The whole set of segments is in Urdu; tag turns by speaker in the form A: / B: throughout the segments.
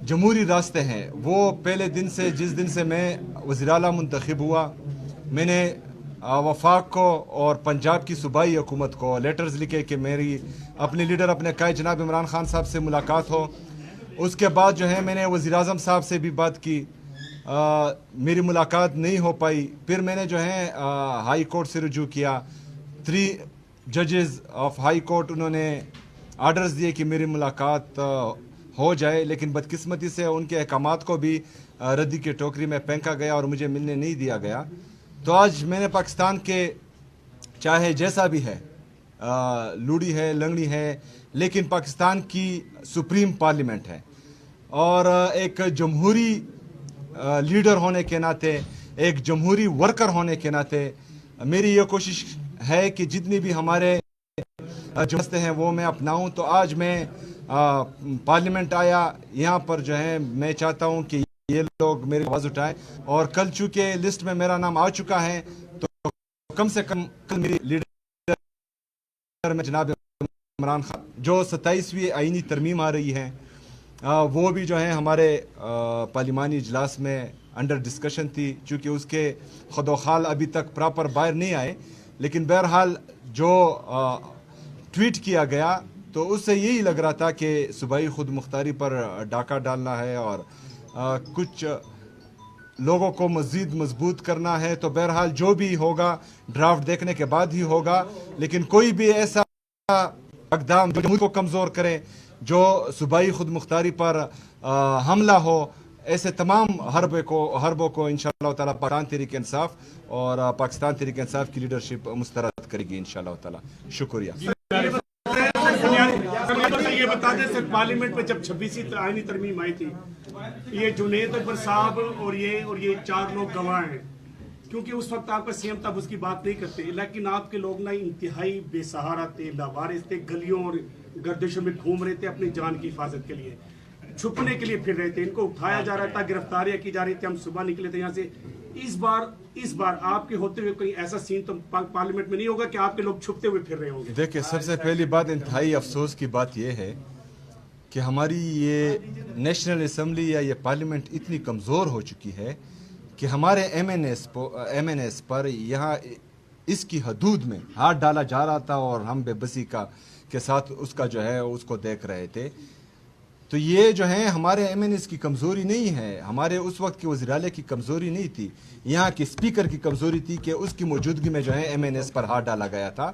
A: جمہوری راستے ہیں وہ پہلے دن سے جس دن سے میں وزیر اعلیٰ منتخب ہوا میں نے وفاق کو اور پنجاب کی صوبائی حکومت کو لیٹرز لکھے کہ میری اپنے لیڈر اپنے قائد جناب عمران خان صاحب سے ملاقات ہو. اس کے بعد جو ہے میں نے وزیر اعظم صاحب سے بھی بات کی, میری ملاقات نہیں ہو پائی. پھر میں نے جو ہے ہائی کورٹ سے رجوع کیا. 3 ججز آف ہائی کورٹ انہوں نے آرڈرز دیے کہ میری ملاقات ہو جائے, لیکن بدقسمتی سے ان کے احکامات کو بھی ردی کے ٹوکری میں پھینکا گیا اور مجھے ملنے نہیں دیا گیا. تو آج میں نے پاکستان کے چاہے جیسا بھی ہے, لوڑی ہے لنگڑی ہے, لیکن پاکستان کی سپریم پارلیمنٹ ہے, اور ایک جمہوری لیڈر ہونے کے ناطے, ایک جمہوری ورکر ہونے کے ناطے میری یہ کوشش ہے کہ جتنی بھی ہمارے جو راستے ہیں وہ میں اپناؤں. تو آج میں پارلیمنٹ آیا, یہاں پر جو ہے میں چاہتا ہوں کہ یہ لوگ میری آواز اٹھائیں, اور کل چونکہ لسٹ میں میرا نام آ چکا ہے تو کم سے کم کل میری لیڈر میں جناب عمران خان جو 27ویں آئینی ترمیم آ رہی ہے وہ بھی جو ہے ہمارے پارلیمانی اجلاس میں انڈر ڈسکشن تھی, چونکہ اس کے خد و خال ابھی تک پراپر باہر نہیں آئے. لیکن بہرحال جو ٹویٹ کیا گیا تو اس سے یہی لگ رہا تھا کہ صوبائی خود مختاری پر ڈاکہ ڈالنا ہے اور کچھ لوگوں کو مزید مضبوط کرنا ہے. تو بہرحال جو بھی ہوگا ڈرافٹ دیکھنے کے بعد ہی ہوگا, لیکن کوئی بھی ایسا اقدام جو جمہوریت کو کمزور کرے, جو صوبائی خود مختاری پر حملہ ہو, ایسے تمام حربوں کو انشاءاللہ تعالی پاکستان تحریک انصاف اور پاکستان تحریک انصاف کی لیڈرشپ مسترد کرے گی انشاءاللہ تعالی. شکریہ.
B: یہ بتا دیں سر, پارلیمنٹ میں جب 26ویں آئینی ترمیم آئی تھی, یہ جنید اکبر صاحب اور یہ 4 لوگ گواہ ہیں, کیونکہ اس وقت آپ کا سی ایم تب اس کی بات نہیں کرتے, لیکن آپ کے لوگ نا انتہائی بے سہارا تھے, لاوارث تھے, گلیوں اور گردشوں میں گھوم رہے تھے اپنی جان کی حفاظت کے لیے, چھپنے کے لیے پھر رہے تھے, ان کو اٹھایا جا رہا تھا, گرفتاریاں کی جا رہی تھی. ہم صبح نکلے تھے یہاں سے. اس بار آپ کے ہوتے ہوئے کوئی ایسا سین تو پارلیمنٹ میں نہیں ہوگا کہ آپ کے لوگ چھپتے ہوئے پھر رہے ہوں گے؟
A: دیکھیں, سب سے پہلی بات انتہائی افسوس کی بات یہ ہے کہ ہماری یہ نیشنل اسمبلی یا یہ پارلیمنٹ اتنی کمزور ہو چکی ہے کہ ہمارے ایم این ایس پر یہاں اس کی حدود میں ہاتھ ڈالا جا رہا تھا اور ہم بے بسی کے ساتھ اس کا جو ہے اس کو دیکھ رہے تھے. تو یہ جو ہے ہمارے ایم این ایس کی کمزوری نہیں ہے, ہمارے اس وقت کے وزیر اعلیٰ کی کمزوری نہیں تھی, یہاں کے اسپیکر کی کمزوری تھی کہ اس کی موجودگی میں جو ہے ایم این ایس پر ہاتھ ڈالا گیا تھا.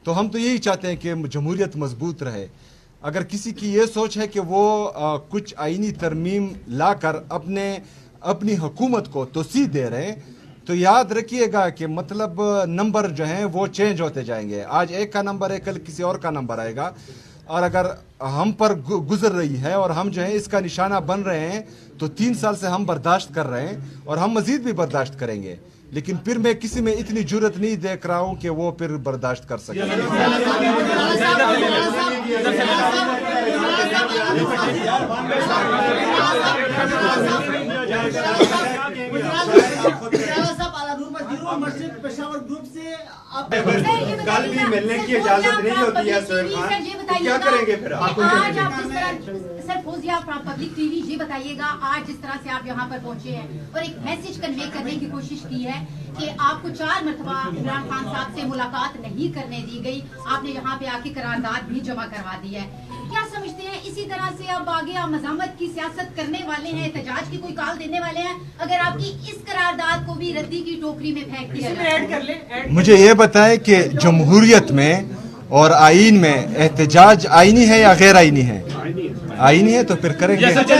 A: تو ہم تو یہی چاہتے ہیں کہ جمہوریت مضبوط رہے. اگر کسی کی یہ سوچ ہے کہ وہ کچھ آئینی ترمیم لا کر اپنی حکومت کو توسیع دے رہے ہیں, تو یاد رکھیے گا کہ مطلب نمبر جو ہیں وہ چینج ہوتے جائیں گے. آج ایک کا نمبر ہے, کل کسی اور کا نمبر آئے گا, اور اگر ہم پر گزر رہی ہے اور ہم جو ہیں اس کا نشانہ بن رہے ہیں تو 3 سال سے ہم برداشت کر رہے ہیں اور ہم مزید بھی برداشت کریں گے. لیکن پھر میں کسی میں اتنی جرت نہیں دیکھ رہا ہوں کہ وہ پھر برداشت کر سکے.
C: کل بھی ملنے کی اجازت نہیں ہوتی ہے سر خان, کیا کریں گے پھر آپ؟
D: سر فوزیہ پبلک ٹی وی, یہ بتائیے گا آج جس طرح سے آپ یہاں پر پہنچے ہیں اور ایک میسج کنوے کرنے کی کوشش کی ہے کہ آپ کو 4 مرتبہ عمران خان صاحب سے ملاقات نہیں کرنے دی گئی, آپ نے یہاں پہ آ کے قرارداد بھی جمع کروا دی ہے, کیا سمجھتے ہیں اسی طرح سے اب آگے آپ مذمت کی سیاست کرنے والے ہیں, احتجاج کی کوئی کال دینے والے ہیں اگر آپ کی اس قرارداد کو بھی ردی کی ٹوکری میں پھینک دیا جائے؟
A: مجھے یہ بتائیں کہ جمہوریت میں اور آئین میں احتجاج آئینی ہے یا غیر آئینی ہے؟ آئینی ہے تو پھر کریں گے.
E: اچھا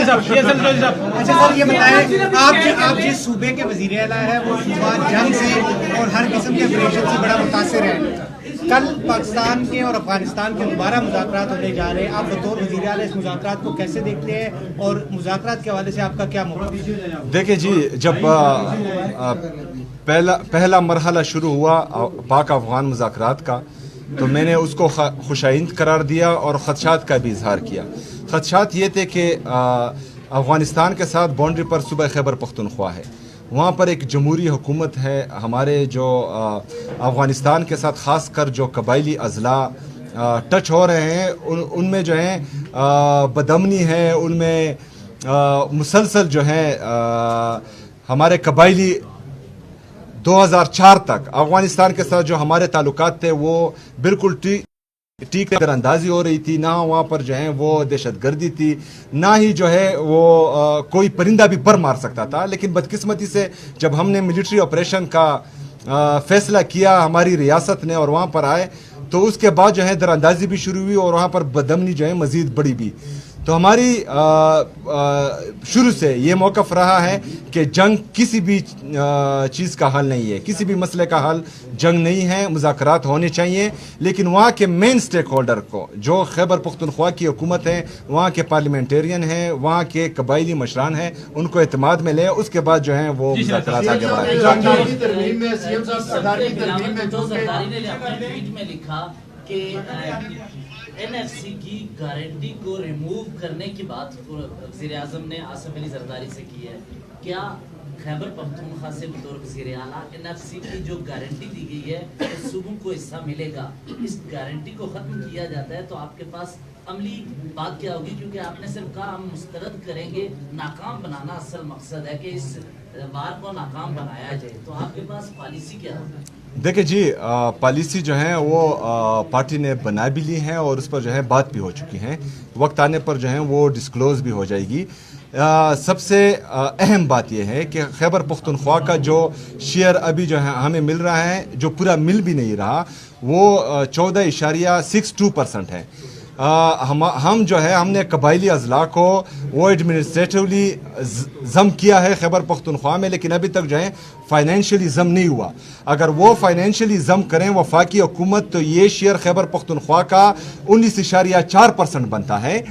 E: سر یہ بتائیں, آپ جس صوبے کے وزیر اعلیٰ ہیں وہ صوبہ جنگ سے اور ہر قسم کے آپریشن سے بڑا متاثر ہے. کل پاکستان کے اور افغانستان کے دوبارہ مذاکرات ہونے جا رہے ہیں, آپ بطور وزیر اعلیٰ اس مذاکرات کو کیسے دیکھتے ہیں اور مذاکرات کے حوالے سے آپ کا کیا موقف ہے؟
A: دیکھیں جی, جب پہلا مرحلہ شروع ہوا پاک افغان مذاکرات کا تو میں نے اس کو خوش آئند قرار دیا اور خدشات کا بھی اظہار کیا. خدشات یہ تھے کہ افغانستان کے ساتھ باؤنڈری پر صوبہ خیبر پختونخوا ہے, وہاں پر ایک جمہوری حکومت ہے, ہمارے جو افغانستان کے ساتھ خاص کر جو قبائلی اضلاع ٹچ ہو رہے ہیں ان میں جو ہے بدامنی ہے، ان میں مسلسل جو ہے ہمارے قبائلی 2004 تک افغانستان کے ساتھ جو ہمارے تعلقات تھے وہ بالکل ٹھیک اگر اندازی ہو رہی تھی، نہ وہاں پر جو ہے وہ دہشت گردی تھی، نہ ہی جو ہے وہ کوئی پرندہ بھی پر مار سکتا تھا. لیکن بدقسمتی سے جب ہم نے ملٹری آپریشن کا فیصلہ کیا ہماری ریاست نے اور وہاں پر آئے تو اس کے بعد جو ہے در اندازی بھی شروع ہوئی اور وہاں پر بدامنی جو ہے مزید بڑی بھی. تو ہماری شروع سے یہ موقف رہا ہے کہ جنگ کسی بھی چیز کا حل نہیں ہے، کسی بھی مسئلے کا حل جنگ نہیں ہے، مذاکرات ہونے چاہیے. لیکن وہاں کے مین سٹیک ہولڈر کو جو خیبر پختونخوا کی حکومت ہے، وہاں کے پارلیمنٹرین ہیں، وہاں کے قبائلی مشران ہیں، ان کو اعتماد میں لے، اس کے بعد جو ہیں وہ مذاکرات آگے بڑھائیں.
C: زرداری ترمیم میں سی ایم صاحب زرداری ترمیم میں
F: زرداری نے اپنے ٹویٹ میں لکھا کہ این ایف سی کی گارنٹی کو ریموو کرنے کی بات وزیر اعظم نے آصف علی زرداری سے کی ہے. کیا خیبر پختونخوا سے بطور وزیر اعلیٰ این ایف سی کی جو گارنٹی دی گئی ہے کہ صوبوں کو حصہ ملے گا، اس گارنٹی کو ختم کیا جاتا ہے تو آپ کے پاس عملی بات کیا ہوگی؟ کیونکہ آپ نے صرف کہا ہم مسترد کریں گے، ناکام بنانا اصل مقصد ہے کہ اس وار کو ناکام بنایا جائے، تو آپ کے پاس پالیسی کیا ہوگی؟
A: دیکھیں جی، پالیسی جو ہے وہ پارٹی نے بنا بھی لی ہے اور اس پر جو ہے بات بھی ہو چکی ہیں، وقت آنے پر جو ہے وہ ڈسکلوز بھی ہو جائے گی. سب سے اہم بات یہ ہے کہ خیبر پختونخوا کا جو شیئر ابھی جو ہے ہمیں مل رہا ہے، جو پورا مل بھی نہیں رہا، وہ 14.62% ہے. ہم جو ہے ہم نے قبائلی اضلاع کو وہ ایڈمنسٹریٹولی ضم کیا ہے خیبر پختونخوا میں، لیکن ابھی تک جو ہے فائنینشلی ضم نہیں ہوا. اگر وہ فائنینشلی ضم کریں وفاقی حکومت تو یہ شیئر خیبر پختونخوا کا 19.4% بنتا ہے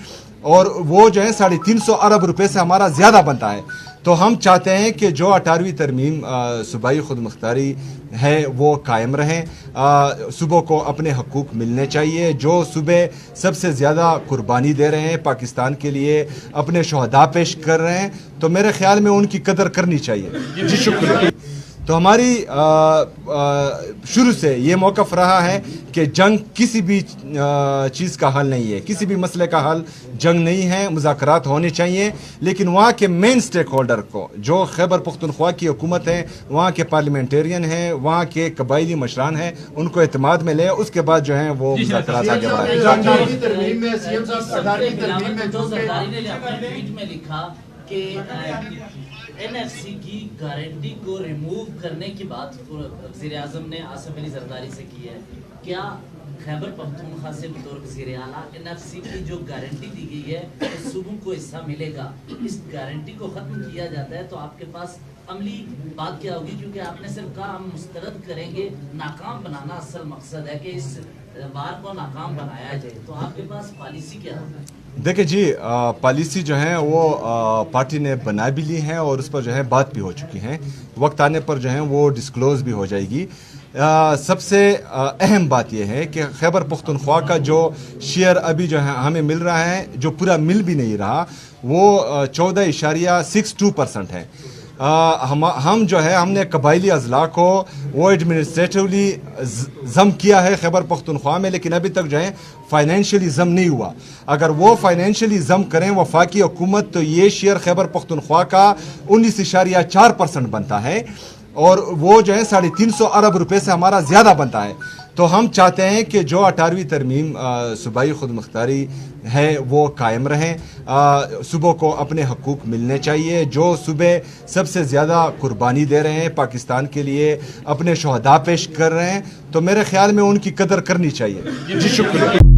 A: اور وہ جو ہے 350 ارب روپے سے ہمارا زیادہ بنتا ہے. تو ہم چاہتے ہیں کہ جو 18ویں ترمیم صوبائی خود مختاری ہے وہ قائم رہیں، صوبوں کو اپنے حقوق ملنے چاہیے. جو صوبے سب سے زیادہ قربانی دے رہے ہیں پاکستان کے لیے، اپنے شہداء پیش کر رہے ہیں، تو میرے خیال میں ان کی قدر کرنی چاہیے. جی شکریہ. تو ہماری شروع سے یہ موقف رہا ہے کہ جنگ کسی بھی چیز کا حل نہیں ہے، کسی بھی مسئلے کا حل جنگ نہیں ہے، مذاکرات ہونے چاہیے. لیکن وہاں کے مین سٹیک ہولڈر کو جو خیبر پختونخوا کی حکومت ہے، وہاں کے پارلیمنٹرین ہیں، وہاں کے قبائلی مشران ہیں، ان کو اعتماد میں لے، اس کے بعد جو ہیں وہ مذاکرات آگے بڑھائیں.
C: زرداری ترمیم میں سی ایم صاحب زرداری ترمیم میں
F: زرداری نے اپنے ٹویٹ میں لکھا کہ این ایف سی کی گارنٹی کو ریموو کرنے کی بات وزیر اعظم نے آصف علی زرداری سے کی ہے. کیا خیبر پختونخوا سے بطور وزیر اعلیٰ این ایف سی کی جو گارنٹی دی گئی ہے کہ صوبوں کو حصہ ملے گا، اس گارنٹی کو ختم کیا جاتا ہے تو آپ کے پاس عملی بات کیا ہوگی؟ کیونکہ آپ نے صرف کہا ہم مسترد کریں گے، ناکام بنانا اصل مقصد ہے کہ اس وار کو ناکام بنایا جائے، تو آپ کے پاس پالیسی کیا ہوگی؟
A: دیکھیں جی، پالیسی جو ہے وہ پارٹی نے بنا بھی لی ہے اور اس پر جو ہے بات بھی ہو چکی ہیں، وقت آنے پر جو ہے وہ ڈسکلوز بھی ہو جائے گی. سب سے اہم بات یہ ہے کہ خیبر پختونخوا کا جو شیئر ابھی جو ہے ہمیں مل رہا ہے، جو پورا مل بھی نہیں رہا، وہ 14.62% ہے. ہم جو ہے ہم نے قبائلی اضلاع کو وہ ایڈمنسٹریٹولی ضم کیا ہے خیبر پختونخوا میں، لیکن ابھی تک جو ہے فائنینشلی ضم نہیں ہوا. اگر وہ فائنینشلی ضم کریں وفاقی حکومت تو یہ شیئر خیبر پختونخوا کا 19.4% بنتا ہے اور وہ جو ہے 350 ارب روپے سے ہمارا زیادہ بنتا ہے. تو ہم چاہتے ہیں کہ جو 18ویں ترمیم صوبائی خود مختاری ہے وہ قائم رہیں، صوبوں کو اپنے حقوق ملنے چاہیے. جو صوبے سب سے زیادہ قربانی دے رہے ہیں پاکستان کے لیے، اپنے شہداء پیش کر رہے ہیں، تو میرے خیال میں ان کی قدر کرنی چاہیے. جی شکریہ.